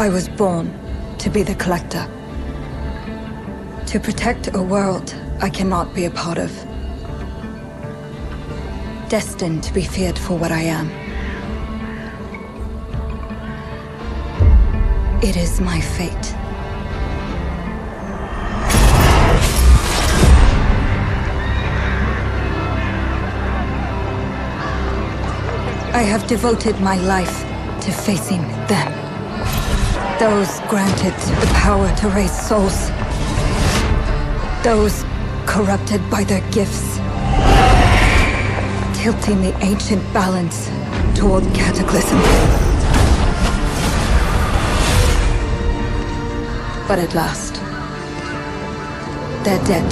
I was born to be the collector. To protect a world I cannot be a part of. Destined to be feared for what I am. It is my fate. I have devoted my life to facing them. Those granted the power to raise souls. Those corrupted by their gifts. Tilting the ancient balance toward cataclysm. But at last, their debt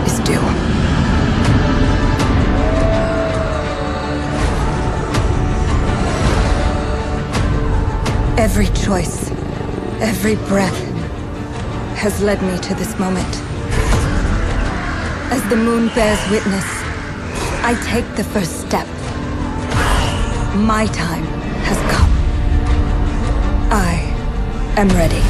is due. Every choice, every breath has led me to this moment. As the moon bears witness, I take the first step. My time has come. I am ready.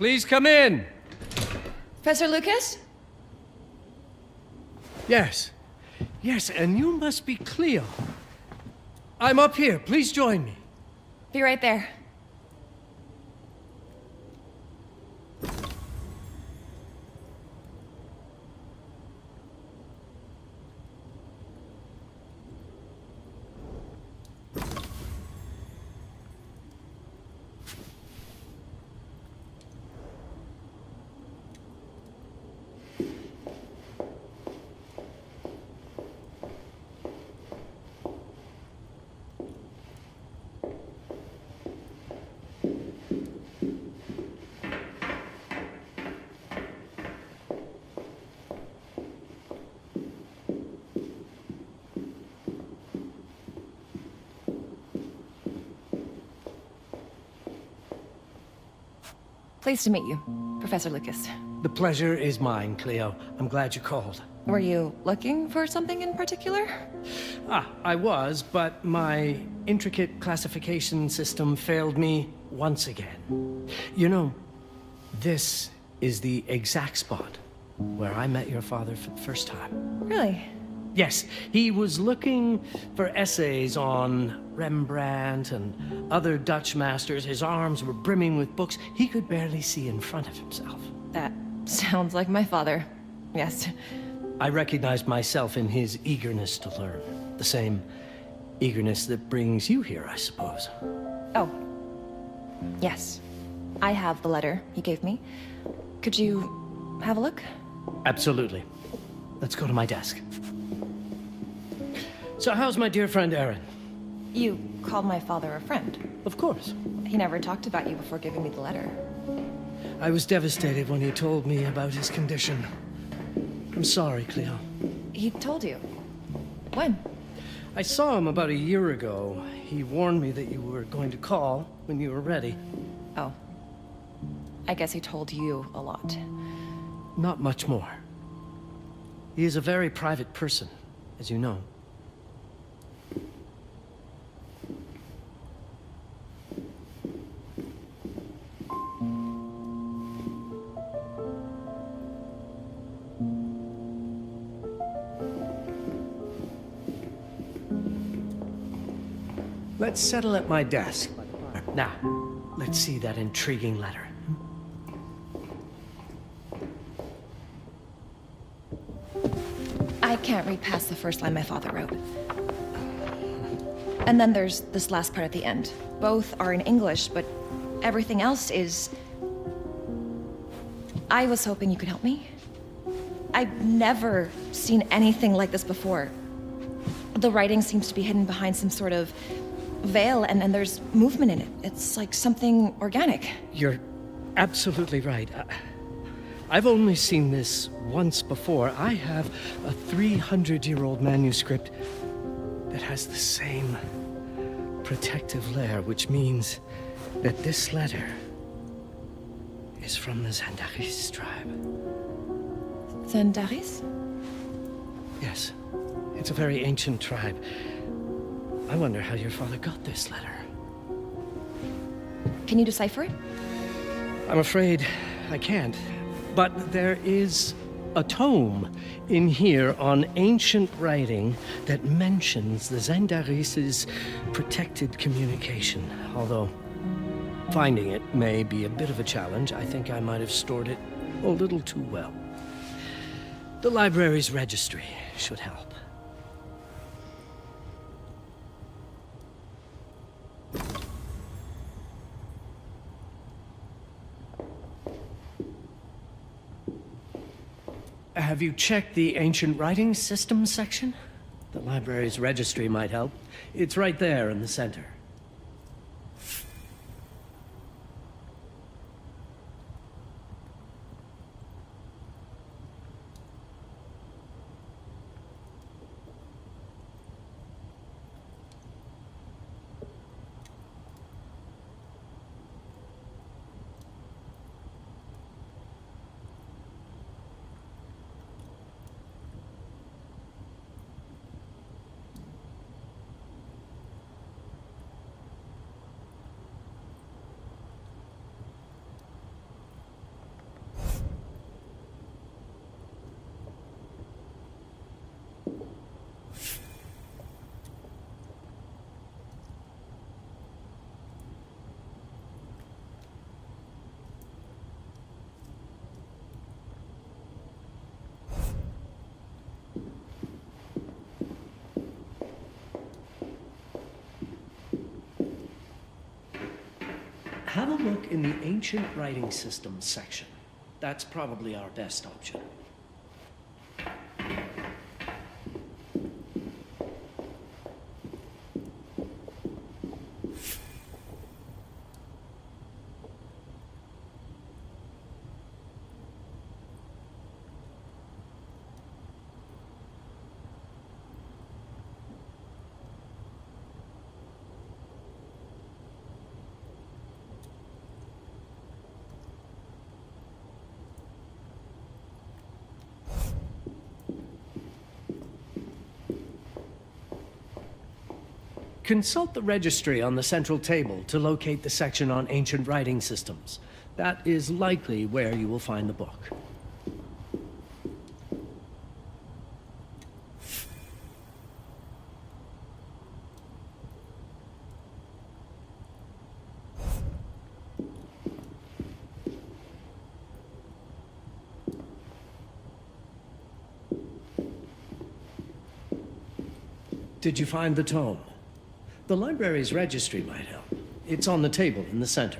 Please come in. Professor Lucas? Yes. Yes, and you must be Cleo. I'm up here. Please join me. Be right there. Pleased to meet you, Professor Lucas. The pleasure is mine, Cleo. I'm glad you called. Were you looking for something in particular? I was, but my intricate classification system failed me once again. You know, this is the exact spot where I met your father for the first time. Really? Yes, he was looking for essays on Rembrandt and other Dutch masters. His arms were brimming with books. He could barely see in front of himself. That sounds like my father. Yes. I recognized myself in his eagerness to learn. The same eagerness that brings you here, I suppose. Oh. Yes. I have the letter he gave me. Could you have a look? Absolutely. Let's go to my desk. So how's my dear friend Aaron? You called my father a friend. Of course. He never talked about you before giving me the letter. I was devastated when he told me about his condition. I'm sorry, Cleo. He told you? When? I saw him about a year ago. He warned me that you were going to call when you were ready. Oh. I guess he told you a lot. Not much more. He is a very private person, as you know. Let's settle at my desk. Now, let's see that intriguing letter. I can't read past the first line my father wrote. And then there's this last part at the end. Both are in English, but everything else is... I was hoping you could help me. I've never seen anything like this before. The writing seems to be hidden behind some sort of veil, and there's movement in it. It's like something organic. You're absolutely right. I've only seen this once before. I have a 300-year-old manuscript that has the same protective layer, which means that this letter is from the Zandaris tribe. Zandaris? Yes. It's a very ancient tribe. I wonder how your father got this letter. Can you decipher it? I'm afraid I can't. But there is a tome in here on ancient writing that mentions the Zandaris' protected communication. Although finding it may be a bit of a challenge, I think I might have stored it a little too well. The library's registry should help. Have you checked the ancient writing system section? The library's registry might help. It's right there in the center. a look in the ancient writing systems section. That's probably our best option. Consult the registry on the central table to locate the section on ancient writing systems. That is likely where you will find the book. Did you find the tome? The library's registry might help. It's on the table in the center.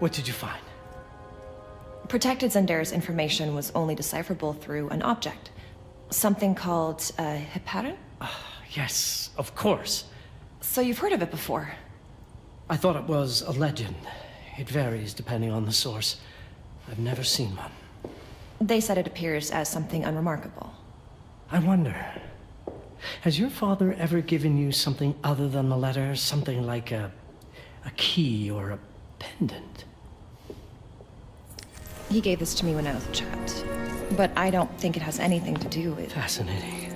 What did you find? Protected Zendare's information was only decipherable through an object. Something called a heparin? Yes, of course. So you've heard of it before? I thought it was a legend. It varies depending on the source. I've never seen one. They said it appears as something unremarkable. I wonder, has your father ever given you something other than the letter? Something like a key or a pendant? He gave this to me when I was a child. But I don't think it has anything to do with... Fascinating.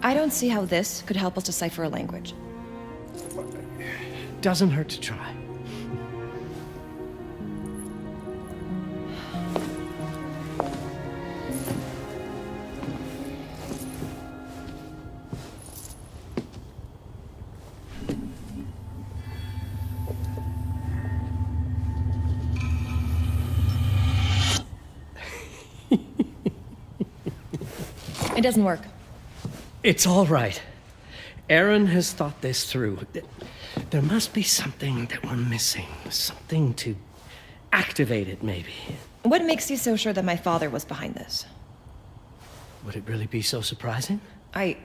I don't see how this could help us decipher a language. Doesn't hurt to try. It doesn't work. It's all right. Aaron has thought this through. There must be something that we're missing. Something to activate it, maybe. What makes you so sure that my father was behind this? Would it really be so surprising? I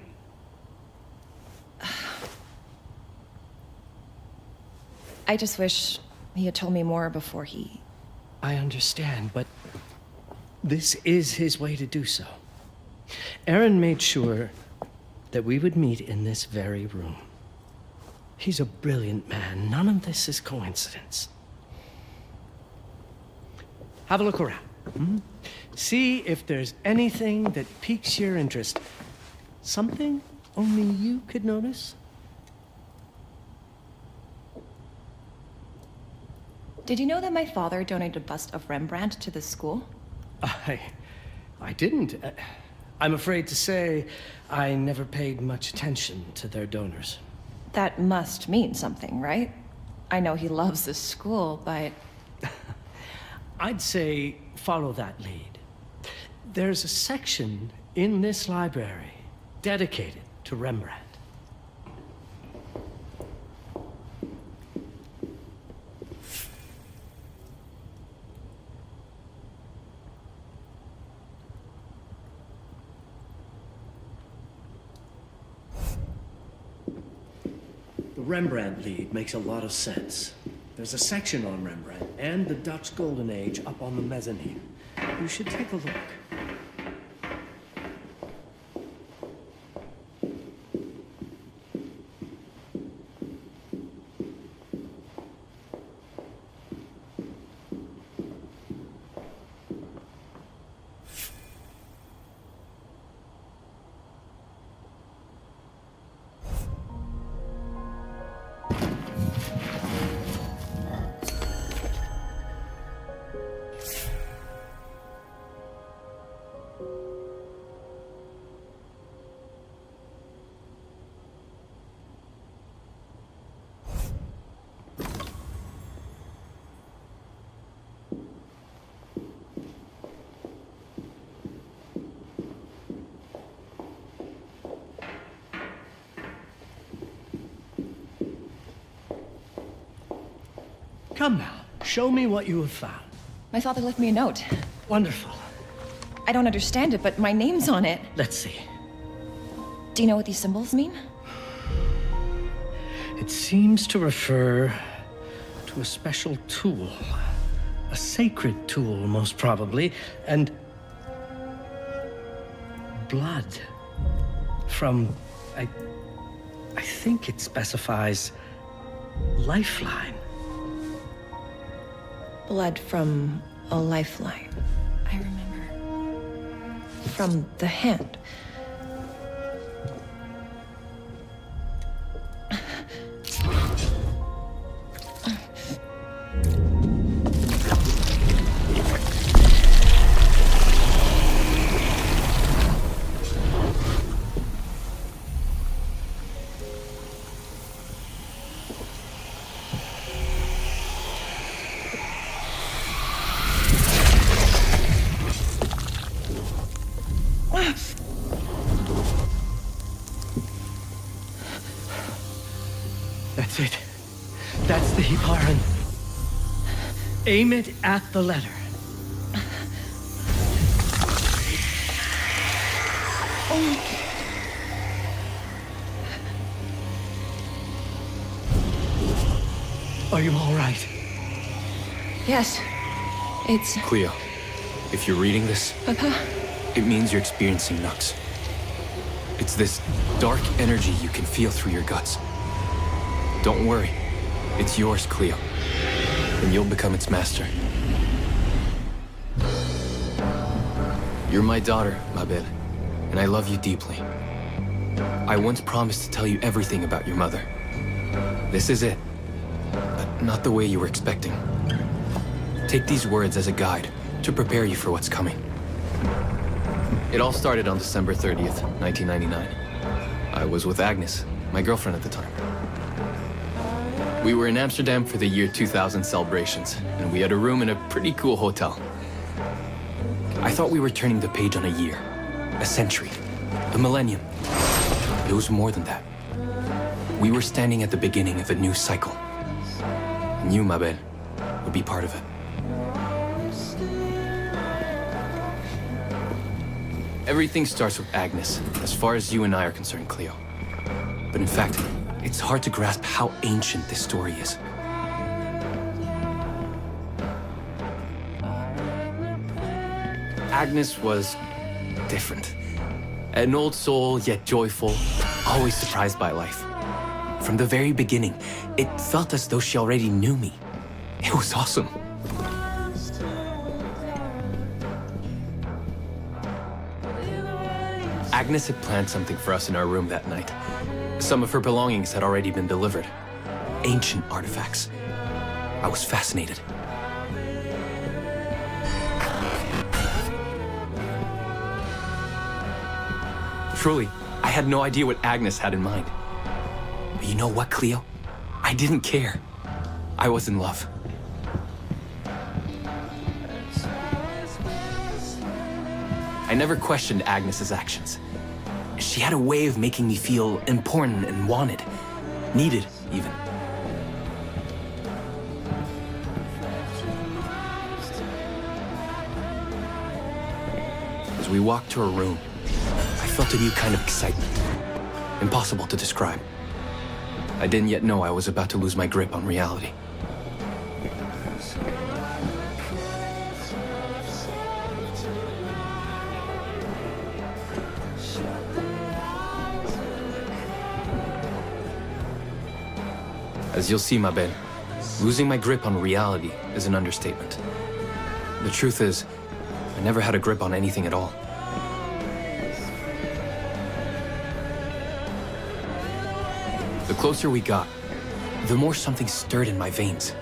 just wish he had told me more before he... I understand, but this is his way to do so. Aaron made sure that we would meet in this very room. He's a brilliant man. None of this is coincidence. Have a look around. See if there's anything that piques your interest. Something only you could notice. Did you know that my father donated a bust of Rembrandt to this school? I didn't. I'm afraid to say I never paid much attention to their donors. That must mean something, right? I know he loves this school, but... I'd say follow that lead. There's a section in this library dedicated to Rembrandt. The Rembrandt lead makes a lot of sense. There's a section on Rembrandt and the Dutch Golden Age up on the mezzanine. You should take a look. Come now, show me what you have found. My father left me a note. Wonderful. I don't understand it, but my name's on it. Let's see. Do you know what these symbols mean? It seems to refer to a special tool. A sacred tool, most probably, and blood from, I think it specifies lifeline. Blood from a lifeline. I remember. From the hand. That's it. That's the Hiparan. Aim it at the letter. Are you all right? Yes. It's... Cleo, if you're reading this, Papa? it means you're experiencing Nux. It's this dark energy you can feel through your guts. Don't worry. It's yours, Cleo. And you'll become its master. You're my daughter, ma belle, and I love you deeply. I once promised to tell you everything about your mother. This is it. But not the way you were expecting. Take these words as a guide to prepare you for what's coming. It all started on December 30th, 1999. I was with Agnes, my girlfriend at the time. We were in Amsterdam for the year 2000 celebrations, and we had a room in a pretty cool hotel. I thought we were turning the page on a year, a century, a millennium. It was more than that. We were standing at the beginning of a new cycle. And you, ma belle, would be part of it. Everything starts with Agnes, as far as you and I are concerned, Cleo. But in fact, it's hard to grasp how ancient this story is. Agnes was different. An old soul, yet joyful, always surprised by life. From the very beginning, it felt as though she already knew me. It was awesome. Agnes had planned something for us in our room that night. Some of her belongings had already been delivered. Ancient artifacts. I was fascinated. Truly, I had no idea what Agnes had in mind. But you know what, Cleo? I didn't care. I was in love. I never questioned Agnes's actions. She had a way of making me feel important and wanted. Needed, even. As we walked to her room, I felt a new kind of excitement. Impossible to describe. I didn't yet know I was about to lose my grip on reality. As you'll see, ma belle, losing my grip on reality is an understatement. The truth is, I never had a grip on anything at all. The closer we got, the more something stirred in my veins.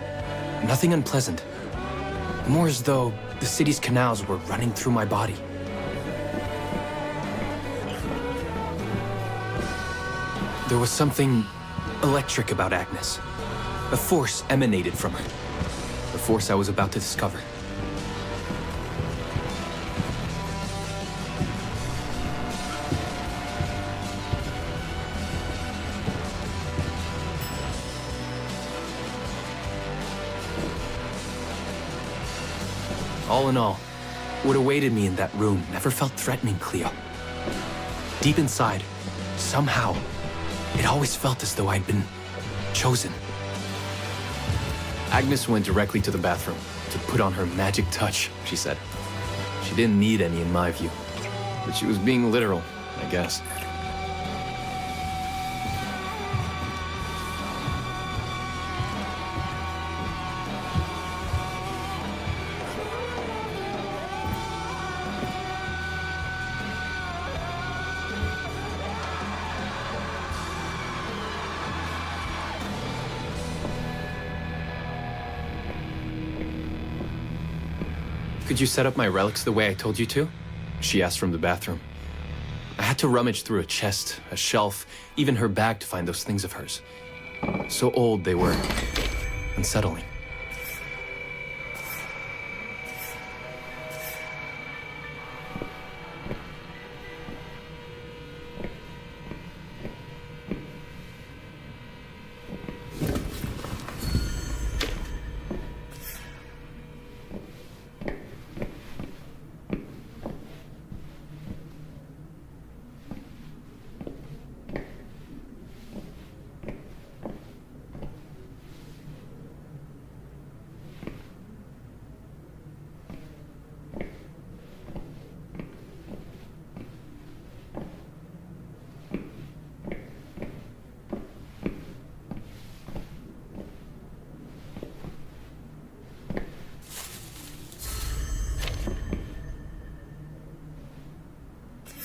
Nothing unpleasant. More as though the city's canals were running through my body. There was something electric about Agnes. A force emanated from her. The force I was about to discover. All in all, what awaited me in that room never felt threatening, Cleo. Deep inside, somehow, it always felt as though I'd been chosen. Agnes went directly to the bathroom to put on her magic touch, she said. She didn't need any in my view, but she was being literal, I guess. Could you set up my relics the way I told you to? She asked from the bathroom. I had to rummage through a chest, a shelf, even her bag to find those things of hers. So old they were unsettling.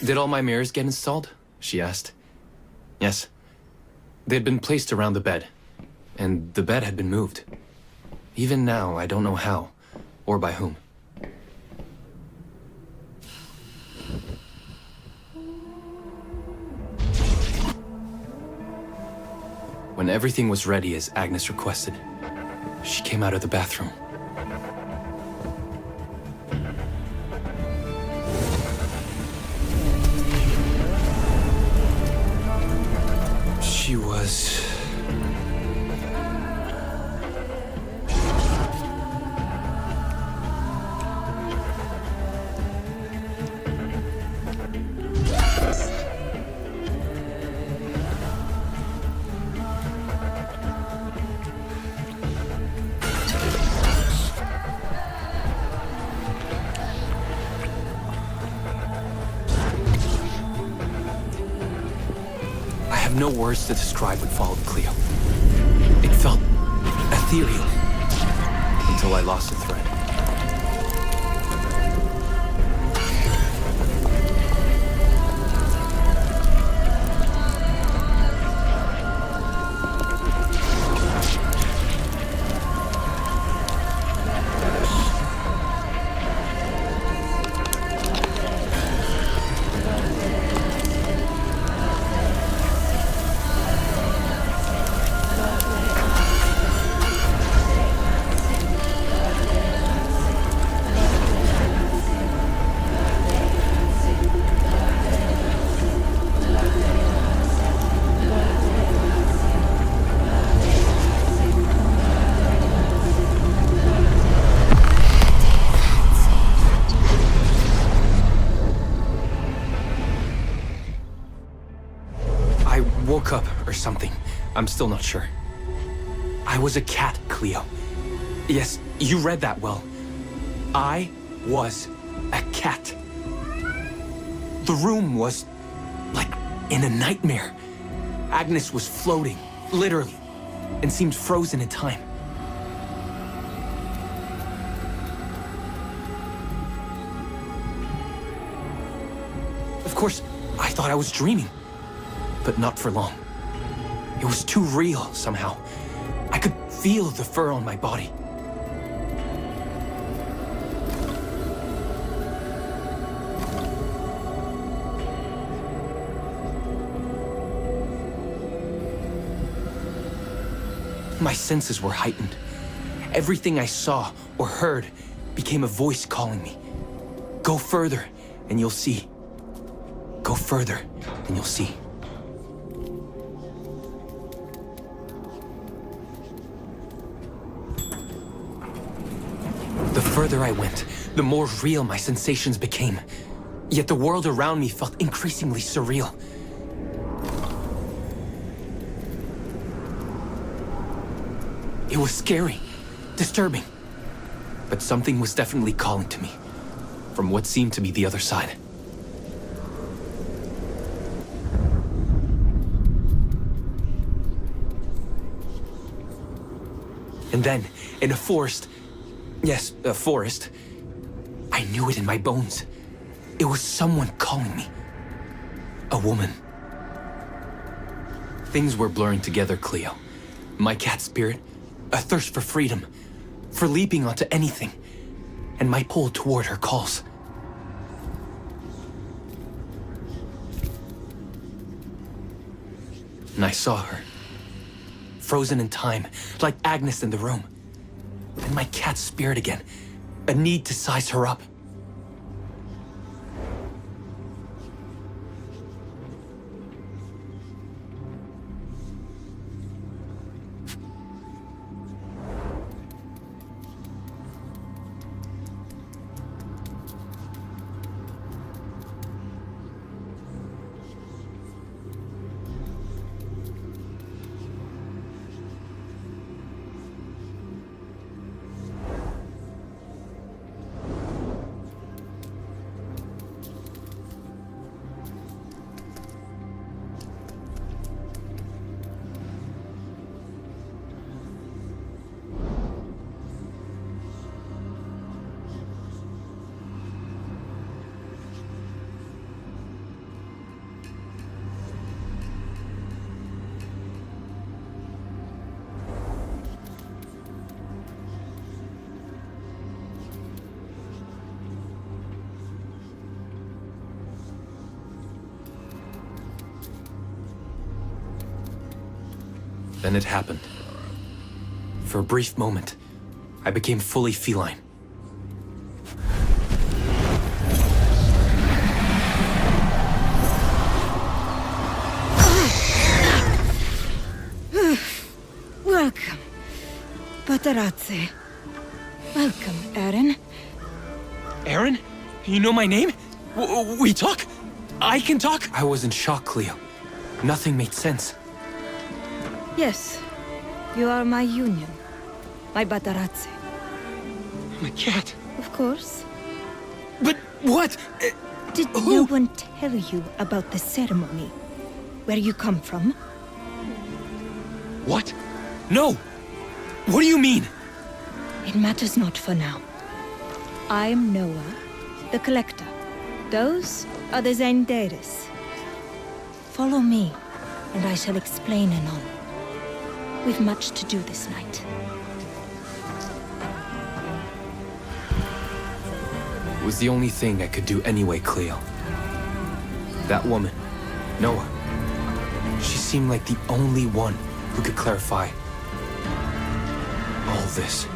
Did all my mirrors get installed? She asked. Yes. They had been placed around the bed, and the bed had been moved. Even now, I don't know how, or by whom. When everything was ready as Agnes requested, she came out of the bathroom. She was... no words to describe what followed, Cleo. It felt ethereal until I lost the thread. Woke up or something. I'm still not sure. I was a cat, Cleo. Yes, you read that well. I was a cat. The room was like in a nightmare. Agnes was floating, literally, and seemed frozen in time. Of course, I thought I was dreaming, but not for long. It was too real somehow. I could feel the fur on my body. My senses were heightened. Everything I saw or heard became a voice calling me. Go further, and you'll see. Go further, and you'll see. The further I went, the more real my sensations became. Yet the world around me felt increasingly surreal. It was scary, disturbing. But something was definitely calling to me, from what seemed to be the other side. And then, in a forest, yes, a forest, I knew it in my bones. It was someone calling me. A woman. Things were blurring together, Cleo. My cat spirit, a thirst for freedom, for leaping onto anything, and my pull toward her calls. And I saw her, frozen in time, like Agnes in the room. And my cat's spirit again, a need to size her up. Then it happened. For a brief moment, I became fully feline. Welcome, Paparazzi. Welcome, Aaron. Aaron? You know my name? We talk? I can talk? I was in shock, Cleo. Nothing made sense. Yes, you are my union, my Paparazzi. My cat. Of course. But what? Did no one tell you about the ceremony? Where you come from? What? No! What do you mean? It matters not for now. I'm Noah, the Collector. Those are the Zendaris. Follow me, and I shall explain anon. We've much to do this night. It was the only thing I could do anyway, Cleo. That woman, Noah, she seemed like the only one who could clarify all this.